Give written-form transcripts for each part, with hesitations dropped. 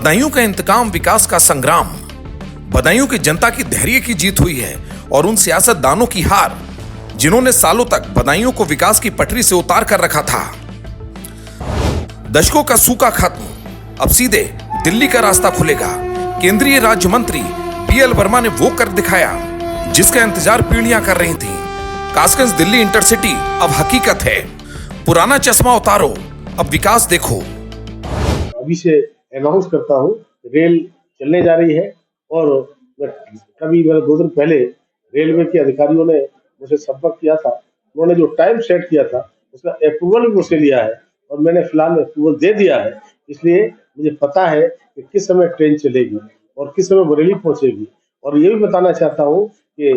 बदायूं का इंतकाम, विकास का संग्राम। बदायूं की जनता की धैर्य की जीत हुई है और उन सियासतदानों की हार जिन्होंने सालों तक बदायूं को विकास की पटरी से उतार कर रखा था। दशकों का सूखा खत्म, अब सीधे दिल्ली का रास्ता खुलेगा। केंद्रीय राज्य मंत्री बीएल वर्मा ने वो कर दिखाया जिसका इंतजार पीढ़ियां कर रही थी। कासगंज दिल्ली इंटरसिटी अब हकीकत है। पुराना चश्मा उतारो, अब विकास देखो। अभी से अनाउंस करता हूँ, रेल चलने जा रही है और कभी 2 दिन पहले रेलवे के अधिकारियों ने मुझे संपर्क किया था। उन्होंने जो टाइम सेट किया था उसका अप्रूवल भी मुझसे लिया है और मैंने फिलहाल अप्रूवल दे दिया है। इसलिए मुझे पता है कि किस समय ट्रेन चलेगी और किस समय बरेली पहुंचेगी। और ये भी बताना चाहता हूँ कि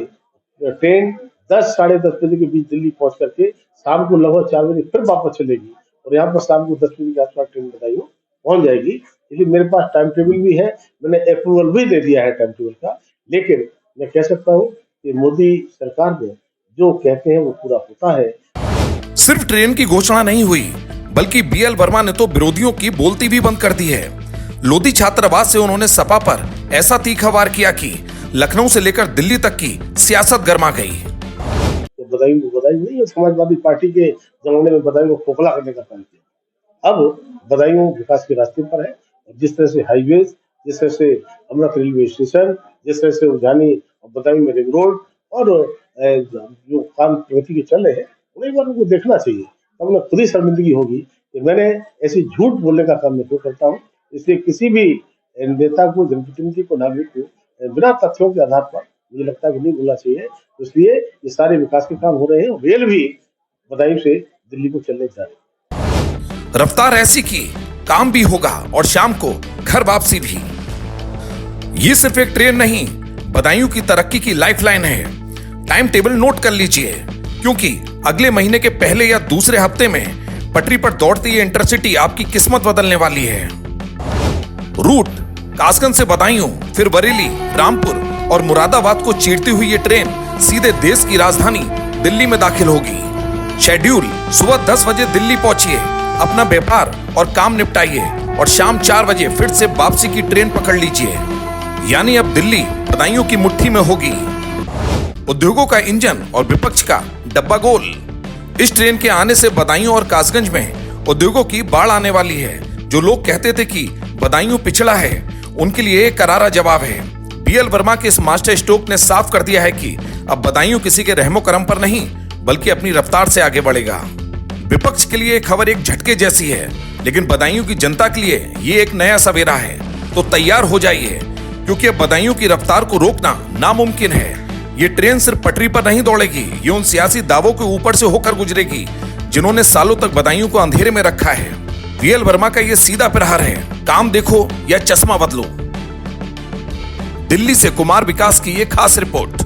ट्रेन 10 साढ़े 10 बजे के बीच दिल्ली पहुंच करके शाम को लगभग 4 बजे फिर वापस चलेगी और यहाँ पर शाम को 10 बजे के आसपास ट्रेन बदायूं पहुंच जाएगी। इसलिए मेरे पास टाइम टेबल भी है, मैंने अप्रूवल भी दे दिया है टाइम टेबल का। लेकिन मैं कह सकता हूँ कि मोदी सरकार में जो कहते हैं वो पूरा होता है। सिर्फ ट्रेन की घोषणा नहीं हुई, बल्कि बीएल वर्मा ने तो विरोधियों की बोलती भी बंद कर दी है। लोधी छात्रावास से उन्होंने सपा पर ऐसा तीखा वार किया कि लखनऊ से लेकर दिल्ली तक की सियासत गर्मा गई। बदायूं नहीं है, समाजवादी पार्टी के जमाने में बदायूं को खोखला करने का काम किया। अब बदायूं विकास के रास्ते पर है। जिस तरह से हाईवे, जिस तरह से अमृत रेलवे स्टेशन, जिस तरह से उजानी बदायूं में रिंग रोड और जो काम प्रगति के चल रहे हैं उन्हें एक बार उनको देखना चाहिए। तब उन्हें खुद ही शर्मिंदगी होगी कि मैंने ऐसी झूठ बोलने का काम मैं क्यों करता हूँ। इसलिए किसी भी नेता को, जनप्रतिनिधि को, नागरिक को बिना तथ्यों के आधार पर मुझे लगता है कि नहीं बोलना चाहिए। इसलिए ये सारे विकास के काम हो रहे हैं। रेल भी बदायूं से दिल्ली को चलने जा रही है। रफ्तार ऐसी की काम भी होगा और शाम को घर वापसी भी। ये सिर्फ एक ट्रेन नहीं, बदायूं की तरक्की की लाइफलाइन है। टाइम टेबल नोट कर लीजिए, क्योंकि अगले महीने के पहले या दूसरे हफ्ते में पटरी पर दौड़ती ये इंटरसिटी आपकी किस्मत बदलने वाली है। रूट कासगंज से बदायूं, फिर बरेली, रामपुर और मुरादाबाद को चीरती हुई ये ट्रेन सीधे देश की राजधानी दिल्ली में दाखिल होगी। शेड्यूल: सुबह 10 बजे दिल्ली पहुंचिए, अपना व्यापार और काम निपटाइए और शाम 4 बजे फिर से वापसी की ट्रेन पकड़ लीजिए। यानी अब दिल्ली बदायूं की मुट्ठी में होगी। उद्योगों का इंजन और विपक्ष का डब्बा गोल। इस ट्रेन के आने से बदायूं और कासगंज में उद्योगों की बाढ़ आने वाली है। जो लोग कहते थे कि बदायूं पिछड़ा है, उनके लिए एक करारा जवाब है। बीएल वर्मा के इस मास्टर स्ट्रोक ने साफ कर दिया है कि अब बदायूं किसी के रहमो करम पर नहीं, बल्कि अपनी रफ्तार से आगे बढ़ेगा। विपक्ष के लिए खबर एक झटके जैसी है, लेकिन बदायूं की जनता के लिए ये एक नया सवेरा है। तो तैयार हो जाइए, क्योंकि अब बदायूं की रफ्तार को रोकना नामुमकिन है। ये ट्रेन सिर्फ पटरी पर नहीं दौड़ेगी, ये उन सियासी दावों के ऊपर से होकर गुजरेगी जिन्होंने सालों तक बदायूं को अंधेरे में रखा है। बीएल वर्मा का ये सीधा प्रहार है, काम देखो या चश्मा बदलो। दिल्ली से कुमार विकास की ये खास रिपोर्ट।